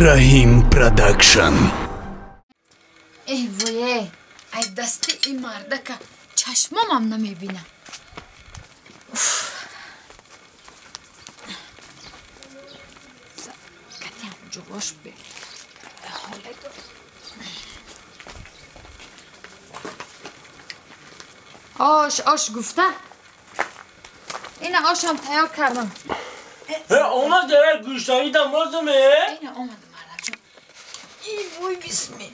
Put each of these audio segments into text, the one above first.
رحیم پروداکشن. ای وای ای دست این مرده که چشمام هم نمیبینم. کتی هم جواش به حاله دو آش گفته این آش هم تیار کردم. آمد داره گوشتایی دمازمه؟ این آمد مرد جان. ای وای بسم الله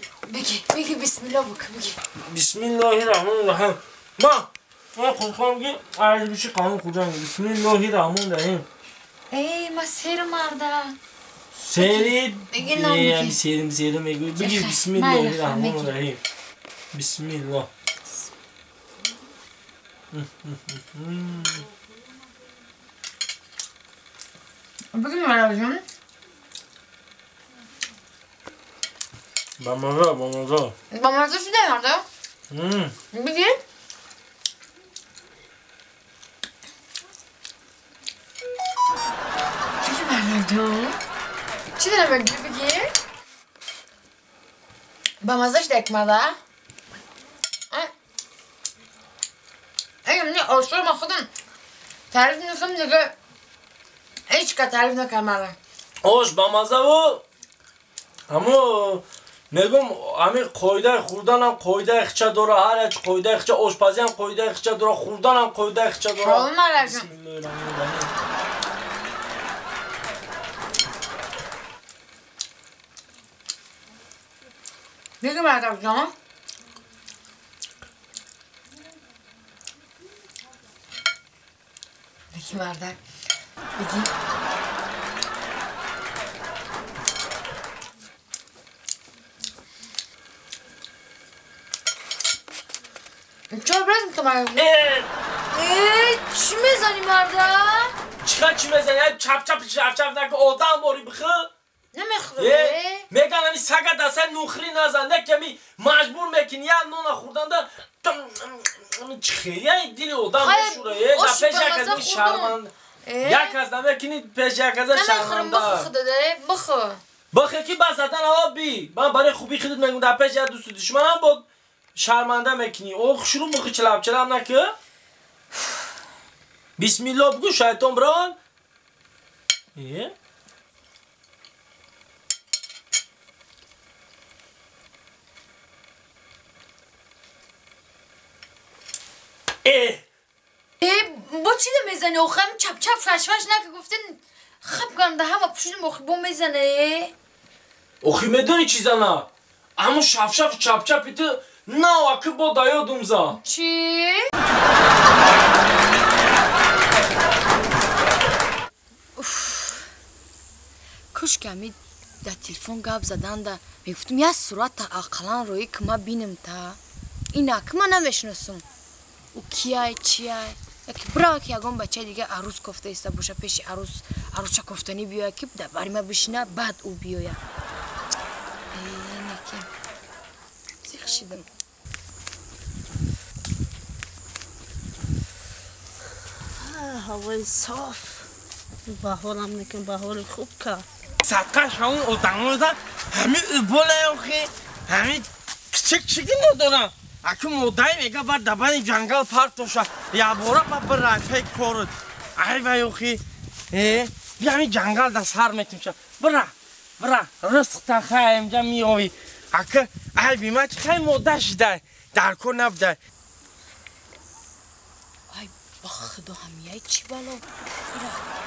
بگی بسم الله بگی بسم الله الرحمن الرحیم. ما خودخواهم بگی عرض بشی قانون کجا میگه بسم الله الرحمن الرحیم. ای ما سیر مرده سیرید بگی نام بگی سیرم میگوی بگی بسم الله الرحمن الرحیم. بسم الله بگی مرد جان. با مزه شده مرده بگی مرد جان چی داره بگی با مزه شده یک مرده اگه آشتر ما خودم تعریف نکنم دیگه هیچ که تعریف نکنم مرده آش با مزه و اما میگم همین قایده خوردن هم قایده اخچه داره هر اچ قایده اخچه آشپزی هم قایده اخچه داره خوردن هم قایده اخچه داره. حالا مرد بسم جان الله الرحمن الرحیم. بگی مرد جان بگی مرد بگی چرا برز میکنم چی میزنی مرده؟ چی میزنی؟ چپ نکن آدم باری بخه نمیخوره میگن همی سگه دسته نوخری نزنده که می مجبور میکنی یا نون خوردن ده خیلی دلی آدم بشوره پیش یک از این شرمند یک از نمیکنی پیش یک از نمیخورم بخو خدا داره بخه کی بزدن آبی من برای خوبی خودت میگم در پیش یک دوست دشمنم بود شرمنده میکنی اوه شروع بخی چلب نکه بسم الله بگو شیطان بران با چی ده میزنی اوخه هم چپ فش نکه گفتین خب گنده همه پشون اوخی با میزنه اوخی میدونی چی زنه اما شف چپ ایتو نه اکه با دایا دومزا چی؟ کش کمی در تلفن گپ زدن ده میگفتم یه صورت اقلان روی که ما بینم تا اینا که من نمیشناسم او کیای چیای یکی برای که یکم بچه دیگه عروس کفته ایسته باشه پیش عروس چه کفتنی بیاید که در باری ما بشینه بعد او بیاید اینه که زیخ شدم هوای صاف بهارم نکن بهار خوب که صدقه شما ادامه ده همین بالا اوخی همین کچکی ندارم اکه مدعی میگه بر دبن جنگل پرت توشه یا بورا ما بر رفیق کورد ای وای اوخی بیا همین جنگل دست هر میتونشه برا رزق تا خواهیم جا میوی اکه ای بیمه چه خیلی مدعی شده درکو نبده ای بخدا همیه چی بالا ایرا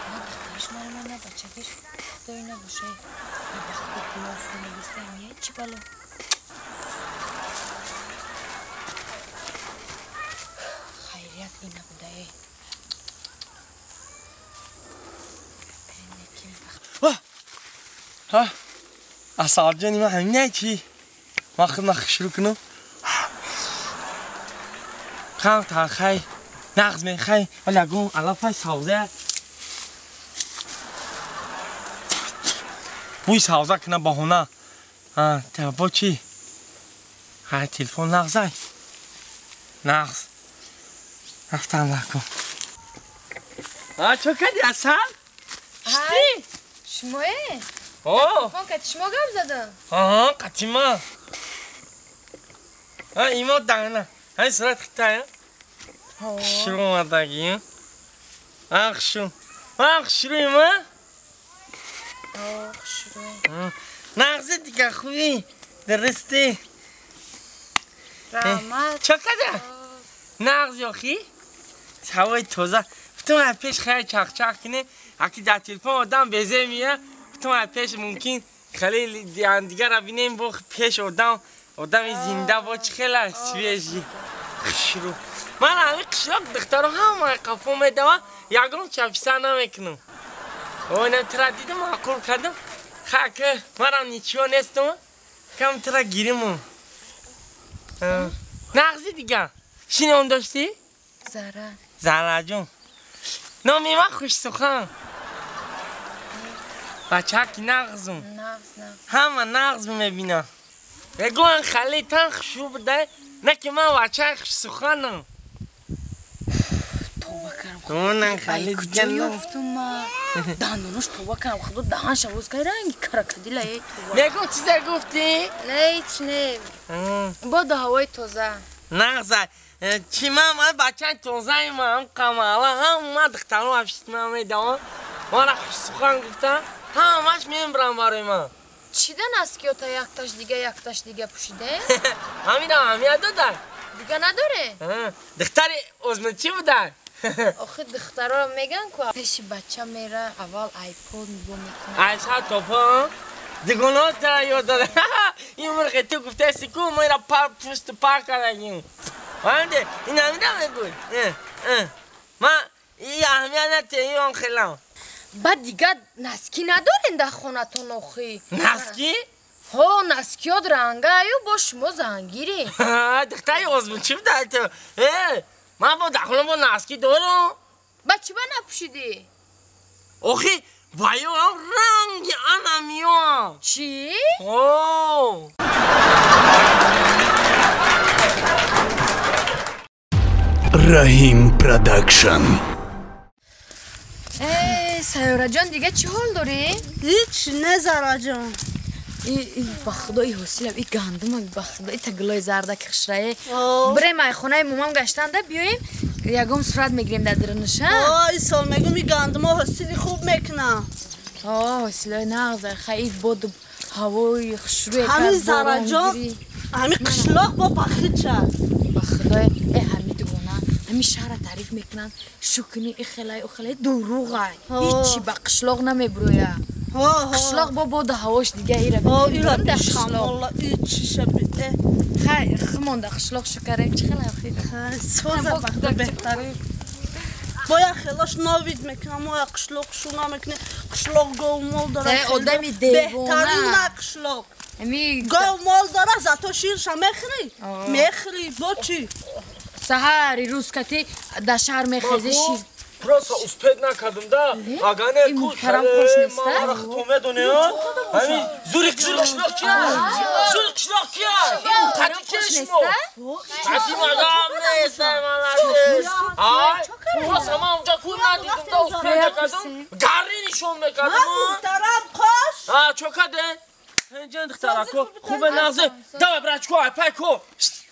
من دخترش نرمانه بچه‌کش خدایی نباشه ای بخدا گناه نگیسته همیه چی بالا خیریت این نبوده ها اصاب جانی ما همینه چی ما خود شروع کنم خواهم تا خیلی نغز میخوای ولی اگه علافه سوزه بوی سوزه کنه بهونه با چی؟ های تلفن نغزه نغز رفتم نکن چه کردی اصلا؟ شتی؟ شمایه؟ تلفن که شما گپ زدم قطیما ایما دانه های صورت خطایه شروع اومدگی شروع ایما شروع نغزه دیگه خوبی درسته رحمت چقدر نغز یاخی هوای تازه تو از پیش خیلی چاق کنه اگه در تلفن آدم بزه میه تو از پیش ممکن خیلی دیگر را بینیم با پیش آدم زنده باشه خیلی سویجی شروع من همه قشلاق دخترها همه قفو میدوم یکم چفیسه نمیکنم اینم تردید معقول کردم خاکه منم نیچیو نیستم کم ترا گیریم نغزی دیگه شینه هم داشتی؟ زهره جون نامی من خوش سخن بچه ها که نغزم همه نغز میبینم بگو من خیلی تن خوشو بده نه که من بچه خوش سخنم توبه کردم اونم خیلی دیگه کجا یافتم دندونش توبه کردم خدا دهنش عوض کرد رنگی کرکدیل ای بگو چیزه گفتی؟ لیچ نیم با ده هوای تازه نغزه چی من بچه تازه من کمالا هم دخترم افشت من میدوم من خوش سخن گفتم همش میبرم برای من چیدن است که تا یک تاش دیگه پوشیده؟ همین دادن دیگه نداره؟ دختری ازمه چی بودن؟ آخه دخترها میگن که پیش بچه میره اول آیپود میکنه ایسا توپا دیگونه تا یاد داده این مرخ تو گفته سکو میره پشت پارک کردیم وانده این همیده میگوی من این اهمیت نتیه اون خیلم بعد دیگه نسکی ندارین در خونه تون آخی نسکی؟ ها نسکی ها درنگه ایو با شما زنگیری دختری ازمون چی بوده تو؟ من با دخونه با نسکی دارم بچه با نپوشیدی؟ آخی بایو هم رنگی انمیان چی؟ رحیم پروداکشن سیاره جان دیگه چی حال داری؟ هیچ نه زهره جان ای بخدای حوصله ای گندم بخدای تگلای زردک خشرایه بریم ای خونه مومم گشتن ده بیایم یکم صورت میگیریم در درنشه این سال میگم این گندم ها حسیلی خوب میکنم حوصله نغزه خیلی بود هوای خشروی همین زهره جان همین قشلاق با بخید شد بخدای ای همین دونه همین شهر تعریف میکنن شکنی ای خیلی دروغه هیچی با قشلاق نمیبرویه قشلاق با بود هواش دیگه ایره ایره بیشم والله این چی شبیده خیلی مونده قشلاق شکره چی خیلی خیلی سوزه بخدا بهتره باید خیلاش ناوید میکنم باید قشلاق شونا میکنه قشلاق گو مال داره آدمی دیوانه بهترین نه قشلاق گو مال داره زتو شیرش هم میخری با چی؟ سهری روز کتی در شهر میخیزی شیر پراسا اسپید نکردم دا اگانه کوش خیلی مارا خطومه دونه همین زوری قشلاق کیا زوری قشلاق کیا قطی کشمو قطی مگام نیسته مالده پراسا ما اونجا کور ندیدم دا اسپید نکردم گری نشون میکردم دخترم خوش چوکده هنجان دخترا کو خوبه نغزه دوا برچکو اپای کو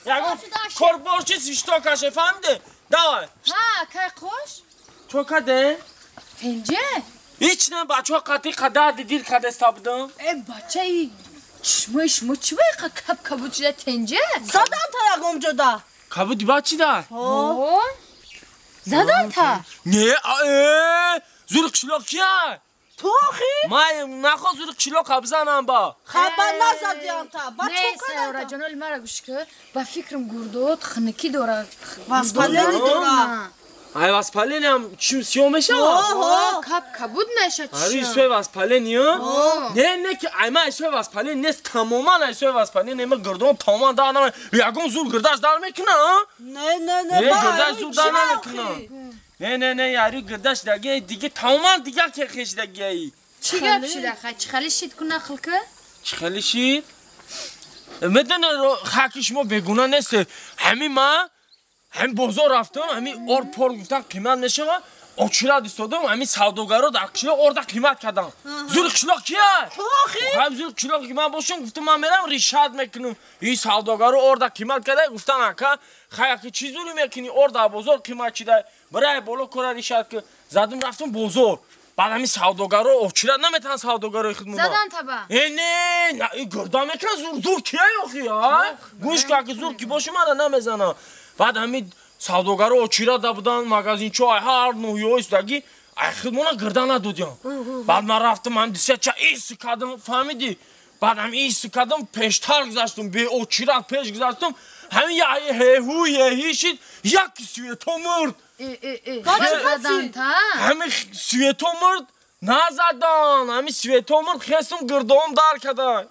یکم کور برچی سیشتا کشه فهمده دوا که خوش چوکده پنجه هیچ نه بچه ها قطعی قدر دیدید قدر استابدم ای بچه ای شما چی باید کبود شده تنجه زدن تا یکم جدا کبودی با چی ده؟ زدن تا نه زور قشلاق کیه؟ تو آخی؟ من خواه زور قشلاق بزنم با خبر نزدیم تا با نه سیاره جانال مرا گوش که با فکرم گردود خنکی داره واسپالینی داره ای واسپالینی هم چیم سیومشه؟ کبود نشد آره ایسوی واسپالینی ها؟ نه که ایما ایسوی واسپالینی نیست تماما ایسوی واسپالینی ایما گردون تماما دار نمه یکم زور گردش دار میکنه نه گردش زور دار نمیکنه نه یاری گردش دیگه تماما دیگه که خیش دیگه ای چی گپ شده خواهد چی خیلی شید کنه خلکه؟ چی خیلی شید؟ میدونه خاکی ما بگونه نیست همین ما هم بازار رفتم همین آر پار گفتن قیمت میشه очirad istodum, ҳамин савдогаро дар қишлоқ орда қимат кардам. Зули қишлоқ кия? То ахи? Хаб зули қишлоқ ки ман бошам, гуфтам ман мерам ришад мекунам. Ин савдогаро орда қимат карда, гуфтан ака, хаяки чӣ зули мекунӣ орда бозор қимат чида. Барай боло кора ришад ки задам рафтам бозор. Баъд ҳамин савдогаро очирад наметаван савдогарои худ муна. задан таба. Не, гурда мекан зур кия ёхи, а? Гӯш ка ки зур ки боши мана намезана. Баъд ҳамин савдогаро очирада будан, магазинчо ҳар ноҳиёи истаги, ай худ муна гурда надодиям. Баъд ман рафтам ҳам дисяча ист кардам, фаҳмидӣ? Баъд ҳам ист кардам, пештар гузаштам, бе очирад пеш гузаштам. Ҳамин ҳеҳу ҳеҳӣ шид, яки свето мурд. задан та. ҳамин свето мурд назадан, ҳамин свето мурд хестам гурдаом дар карданд.